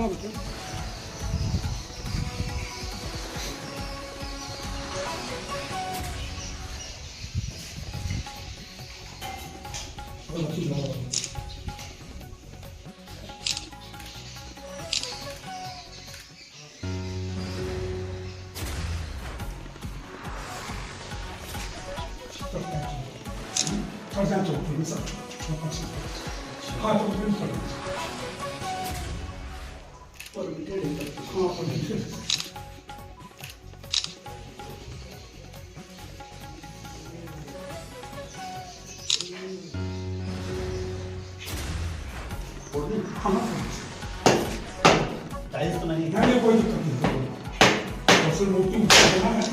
हाँ बच्चे照相走红色，हाँ तो फिर और मीठे हाँ और मीठे टाइल्स तो नहीं है कोई दिक्कत नहीं और फिर मूर्ति ऊपर देना है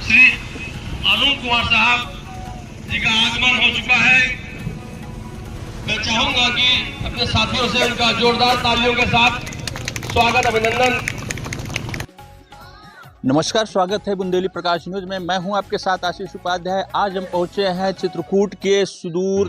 श्री अरुण कुमार साहब जी का आगमन हो चुका है। मैं चाहूंगा कि अपने साथियों से उनका जोरदार तालियों के साथ स्वागत अभिनंदन। नमस्कार, स्वागत है बुंदेली प्रकाश न्यूज में। मैं हूं आपके साथ आशीष उपाध्याय। आज हम पहुंचे हैं चित्रकूट के सुदूर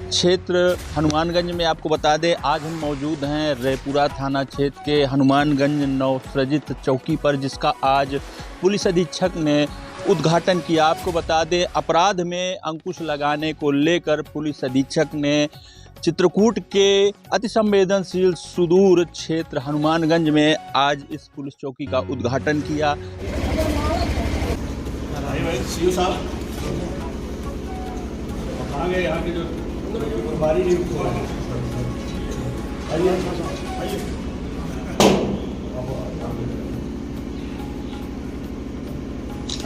क्षेत्र हनुमानगंज में। आपको बता दें, आज हम मौजूद हैं रैपुरा थाना क्षेत्र के हनुमानगंज नवसृजित चौकी पर, जिसका आज पुलिस अधीक्षक ने उद्घाटन किया। आपको बता दें, अपराध में अंकुश लगाने को लेकर पुलिस अधीक्षक ने चित्रकूट के अति संवेदनशील सुदूर क्षेत्र हनुमानगंज में आज इस पुलिस चौकी का उद्घाटन किया। यहाँ के जो प्रभारी नियुक्त हो रहे हैं,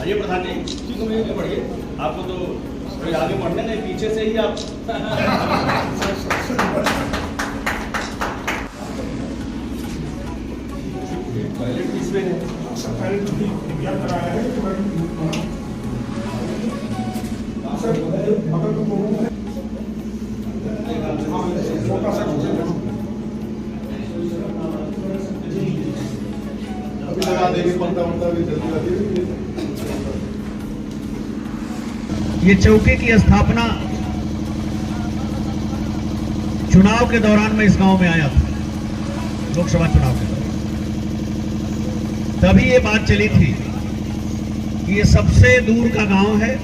आइए प्रधान जी, पढ़िए। आपको तो आगे पढ़ने नहीं, पीछे से ही आप टॉयलेट किसमें है? सरकारी विज्ञान कराया है ये चौकी की स्थापना चुनाव के दौरान मैं इस गांव में आया था, लोकसभा चुनाव के दौरान। तभी ये बात चली थी कि ये सबसे दूर का गांव है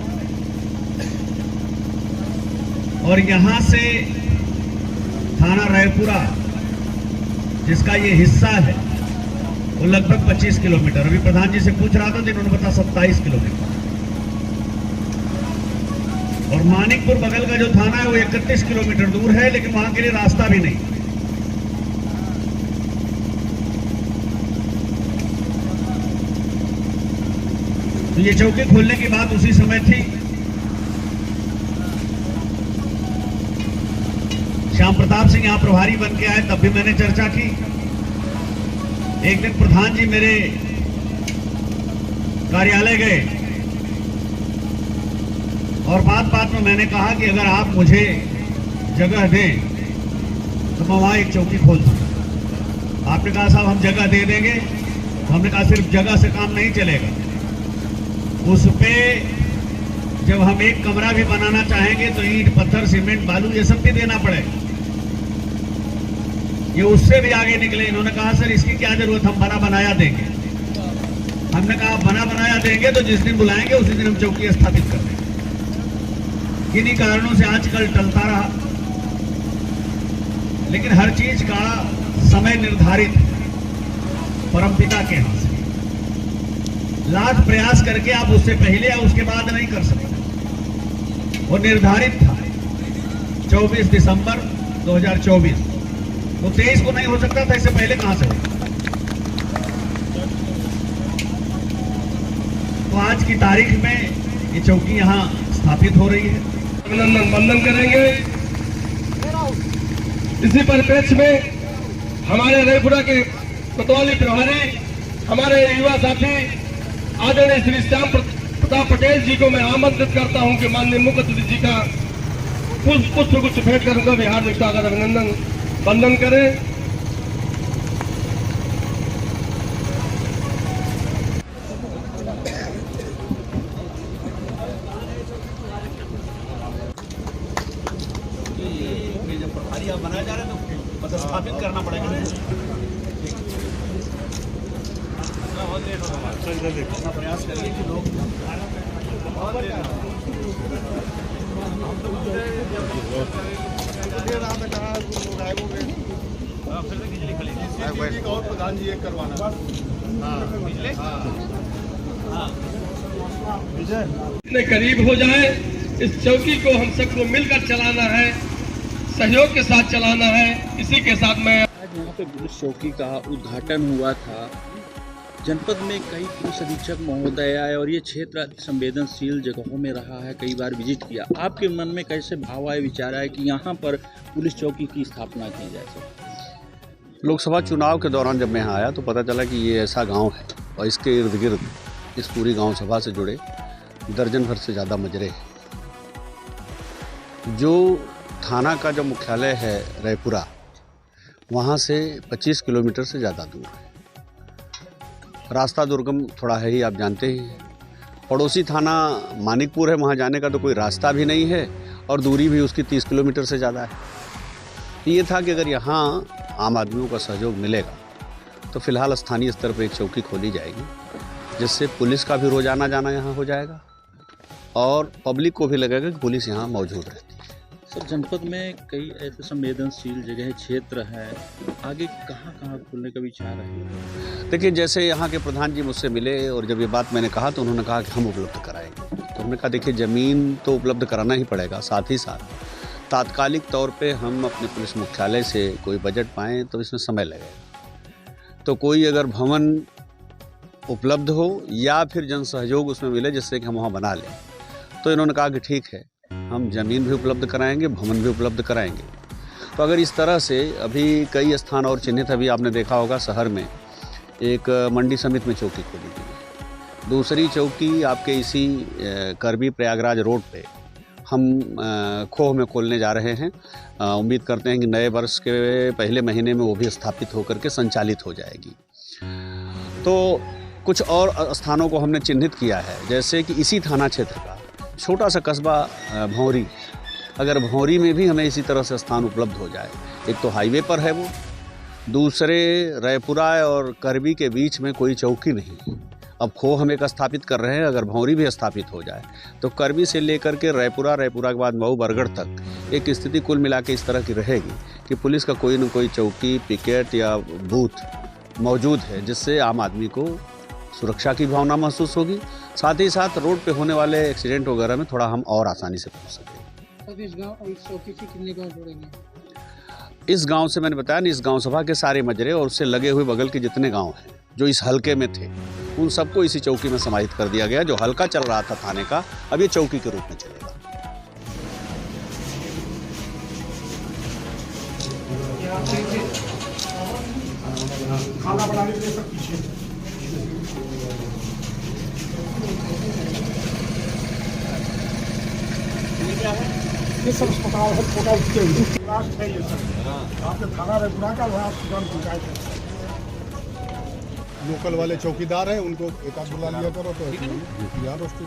और यहां से थाना रैपुरा जिसका ये हिस्सा है वो लगभग 25 किलोमीटर। अभी प्रधान जी से पूछ रहा था तो इन्होंने बताया 27 किलोमीटर। और मानिकपुर बगल का जो थाना है वो 31 किलोमीटर दूर है, लेकिन वहां के लिए रास्ता भी नहीं। तो ये चौकी खोलने की बात उसी समय थी। श्याम प्रताप सिंह यहां प्रभारी बन के आए, तब भी मैंने चर्चा की। एक दिन प्रधान जी मेरे कार्यालय गए और बात बात में मैंने कहा कि अगर आप मुझे जगह दें तो मैं वहां एक चौकी खोल दूंगा। आपने कहा साहब हम जगह दे देंगे। हमने कहा सिर्फ जगह से काम नहीं चलेगा, उस पे जब हम एक कमरा भी बनाना चाहेंगे तो ईंट पत्थर सीमेंट बालू ये सब भी देना पड़ेगा। ये उससे भी आगे निकले। इन्होंने कहा सर इसकी क्या जरूरत, हम बना बनाया देंगे। हमने कहा बना बनाया देंगे तो जिस दिन बुलाएंगे उसी दिन हम चौकी स्थापित कर देंगे। किन्हीं कारणों से आजकल टलता रहा, लेकिन हर चीज का समय निर्धारित परमपिता के हाथ से। लाख प्रयास करके आप उससे पहले या उसके बाद नहीं कर सकते। वो निर्धारित था 24 दिसंबर 2024। वो 23 को नहीं हो सकता था, इससे पहले कहां से हो। तो आज की तारीख में ये चौकी यहाँ स्थापित हो रही है। अभिनंदन वंदन करेंगे। इसी परिप्रेक्ष्य में हमारे रैपुरा के कोतवाली प्रभारी, हमारे युवा साथी आदरणीय श्री श्याम प्रताप पटेल जी को मैं आमंत्रित करता हूं कि माननीय मुख्य अतिथि जी का पुष्प गुच्छ भेंट कर उनका भी हार्दिक स्वागत अभिनंदन वंदन करें। जब प्रभारी आप बनाए जा रहे हैं तो मतलब स्थापित करना पड़ेगा। बहुत लेट होगा, प्रयास करिए कि लोग प्रधान जी एक करवाना इतने करीब हो जाए, इस चौकी को हम सबको मिलकर चलाना है, सहयोग के साथ चलाना है। इसी के साथ मैं आज यहाँ पे पुलिस चौकी का उद्घाटन हुआ था। जनपद में कई पुलिस अधीक्षक महोदय आए और ये क्षेत्र अति संवेदनशील जगहों में रहा है, कई बार विजिट किया। आपके मन में कैसे भाव आए, विचार आए कि यहाँ पर पुलिस चौकी की स्थापना की जाए? लोकसभा चुनाव के दौरान जब मैं यहाँ आया तो पता चला कि ये ऐसा गांव है और इसके इर्द गिर्द इस पूरी गांव सभा से जुड़े दर्जन भर से ज़्यादा मजरे हैं। जो थाना का जो मुख्यालय है रैपुरा, वहाँ से 25 किलोमीटर से ज़्यादा दूर है। रास्ता दुर्गम थोड़ा है ही, आप जानते ही हैं। पड़ोसी थाना मानिकपुर है, वहाँ जाने का तो कोई रास्ता भी नहीं है और दूरी भी उसकी 30 किलोमीटर से ज़्यादा है। ये था कि अगर यहाँ आम आदमियों का सहयोग मिलेगा तो फिलहाल स्थानीय स्तर पर एक चौकी खोली जाएगी, जिससे पुलिस का भी रोज़ाना जाना यहाँ हो जाएगा और पब्लिक को भी लगेगा कि पुलिस यहाँ मौजूद रहती है। सर, जनपद में कई ऐसे संवेदनशील जगह क्षेत्र हैं, आगे कहाँ खोलने का विचार है? देखिए, जैसे यहाँ के प्रधान जी मुझसे मिले और जब ये बात मैंने कहा तो उन्होंने कहा कि हम उपलब्ध कराएंगे। तो हमने कहा देखिए, ज़मीन तो उपलब्ध कराना ही पड़ेगा, साथ ही साथ तात्कालिक तौर पे हम अपने पुलिस मुख्यालय से कोई बजट पाएँ तो इसमें समय लगेगा। तो कोई अगर भवन उपलब्ध हो या फिर जन सहयोग उसमें मिले जिससे कि हम वहाँ बना लें, तो इन्होंने कहा कि ठीक है, हम ज़मीन भी उपलब्ध कराएंगे, भवन भी उपलब्ध कराएंगे। तो अगर इस तरह से अभी कई स्थान और चिन्हित, अभी आपने देखा होगा शहर में एक मंडी समिति में चौकी खोली गई है। दूसरी चौकी आपके इसी करबी प्रयागराज रोड पे हम खोह में खोलने जा रहे हैं। उम्मीद करते हैं कि नए वर्ष के पहले महीने में वो भी स्थापित होकर के संचालित हो जाएगी। तो कुछ और स्थानों को हमने चिन्हित किया है, जैसे कि इसी थाना क्षेत्र का छोटा सा कस्बा भौरी, अगर भौरी में भी हमें इसी तरह से स्थान उपलब्ध हो जाए, एक तो हाईवे पर है वो, दूसरे रैपुरा और करबी के बीच में कोई चौकी नहीं। अब खोह हम एक स्थापित कर रहे हैं, अगर भौरी भी स्थापित हो जाए तो करबी से लेकर के रैपुरा, रैपुरा के बाद मऊ बरगढ़ तक एक स्थिति कुल मिला के इस तरह की रहेगी कि पुलिस का कोई न कोई चौकी, पिकेट या बूथ मौजूद है, जिससे आम आदमी को सुरक्षा की भावना महसूस होगी। साथ ही साथ रोड पे होने वाले एक्सीडेंट वगैरह में थोड़ा हम और आसानी से पहुंच सकें। इस गांव और इस चौकी से कितने गांव जुड़ेंगे? इस गांव से मैंने बताया ना, इस गांव सभा के सारे मजरे और उससे लगे हुए बगल के जितने गांव हैं जो इस हलके में थे, उन सबको इसी चौकी में समाहित कर दिया गया। जो हलका चल रहा था थाने का, अब ये चौकी के रूप में चलेगा। खाना बनाने के लिए सब पीछे ये सब अस्पताल है, छोटा राष्ट्र है। ये सब आपके थाना रैपुरा का वहाँ पंचायत है। लोकल वाले चौकीदार हैं, उनको एक आध बुला लिया करो तो याद होती।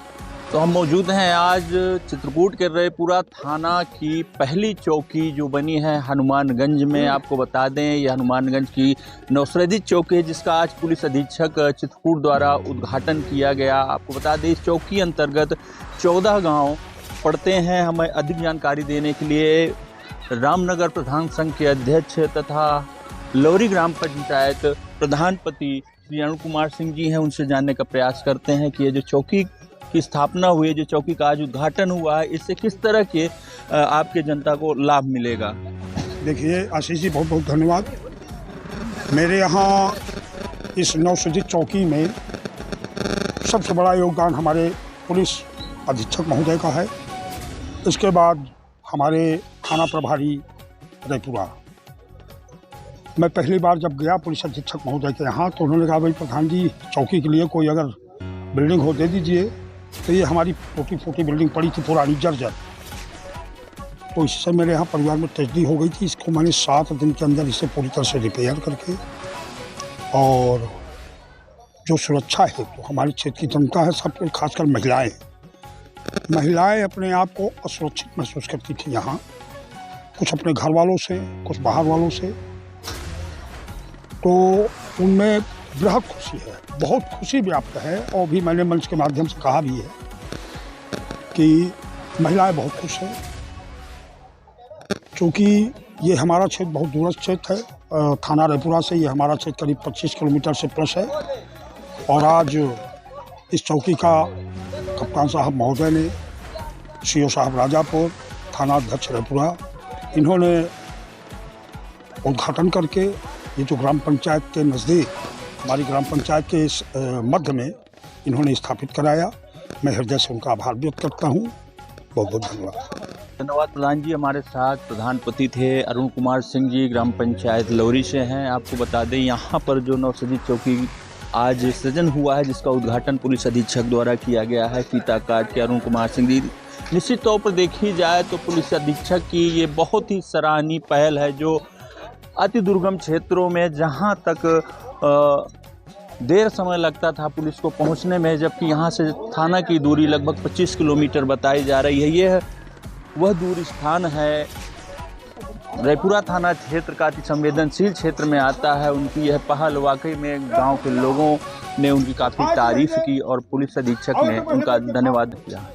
तो हम मौजूद हैं आज चित्रकूट के रैपुरा थाना की पहली चौकी जो बनी है हनुमानगंज में। आपको बता दें, ये हनुमानगंज की नौसरदी चौकी है, जिसका आज पुलिस अधीक्षक चित्रकूट द्वारा उद्घाटन किया गया। आपको बता दें, इस चौकी अंतर्गत 14 गांव पड़ते हैं। हमें अधिक जानकारी देने के लिए रामनगर प्रधान संघ के अध्यक्ष तथा लौरी ग्राम पंचायत प्रधानपति श्री अरुण कुमार सिंह जी हैं, उनसे जानने का प्रयास करते हैं कि ये जो चौकी की स्थापना हुई है, जो चौकी का आज उद्घाटन हुआ है, इससे किस तरह के आपके जनता को लाभ मिलेगा। देखिए आशीष जी, बहुत बहुत धन्यवाद। मेरे यहाँ इस नौसरदी चौकी में सबसे बड़ा योगदान हमारे पुलिस अधीक्षक महोदय का है। इसके बाद हमारे थाना प्रभारी रैपुरा। मैं पहली बार जब गया पुलिस अधीक्षक महोदय के यहाँ तो उन्होंने कहा भाई प्रधान जी चौकी के लिए कोई अगर बिल्डिंग हो दे दीजिए। तो ये हमारी टूटी फूटी बिल्डिंग पड़ी थी पुरानी जर्जर, तो इससे मेरे यहाँ परिवार में ट्रेजेडी हो गई थी। इसको मैंने 7 दिन के अंदर इसे पूरी तरह से रिपेयर करके, और जो सुरक्षा है तो हमारे क्षेत्र की जनता है, सब खासकर महिलाएं अपने आप को असुरक्षित महसूस करती थी यहाँ, कुछ अपने घर वालों से, कुछ बाहर वालों से। तो उनमें बेहद खुशी है, बहुत खुशी व्याप्त है। और भी मैंने मंच के माध्यम से कहा भी है कि महिलाएं बहुत खुश हैं, क्योंकि ये हमारा क्षेत्र बहुत दूरस्थ क्षेत्र है। थाना रैपुरा से ये हमारा क्षेत्र करीब 25 किलोमीटर से प्लस है। और आज इस चौकी का कप्तान साहब महोदय ने, सीओ साहब राजापुर, थाना अध्यक्ष रैपुरा, इन्होंने उद्घाटन करके ये जो ग्राम पंचायत के नज़दीक, हमारी ग्राम पंचायत के इस मध्य में इन्होंने स्थापित कराया। मैं हृदय से उनका आभार व्यक्त करता हूँ। बहुत बहुत धन्यवाद। धन्यवाद प्रधान जी। हमारे साथ प्रधानपति थे अरुण कुमार सिंह जी, ग्राम पंचायत लौरी से हैं। आपको बता दें यहाँ पर जो नवसृजित चौकी आज सृजन हुआ है, जिसका उद्घाटन पुलिस अधीक्षक द्वारा किया गया है, फीता काट के अरुण कुमार सिंह जी। निश्चित तौर पर देखी जाए तो पुलिस अधीक्षक की ये बहुत ही सराहनीय पहल है, जो अति दुर्गम क्षेत्रों में जहाँ तक देर समय लगता था पुलिस को पहुँचने में, जबकि यहाँ से थाना की दूरी लगभग 25 किलोमीटर बताई जा रही है। ये वह दूर स्थान है, रैपुरा थाना क्षेत्र का अति संवेदनशील क्षेत्र में आता है। उनकी यह पहल वाकई में गांव के लोगों ने उनकी काफ़ी तारीफ की और पुलिस अधीक्षक ने उनका धन्यवाद किया।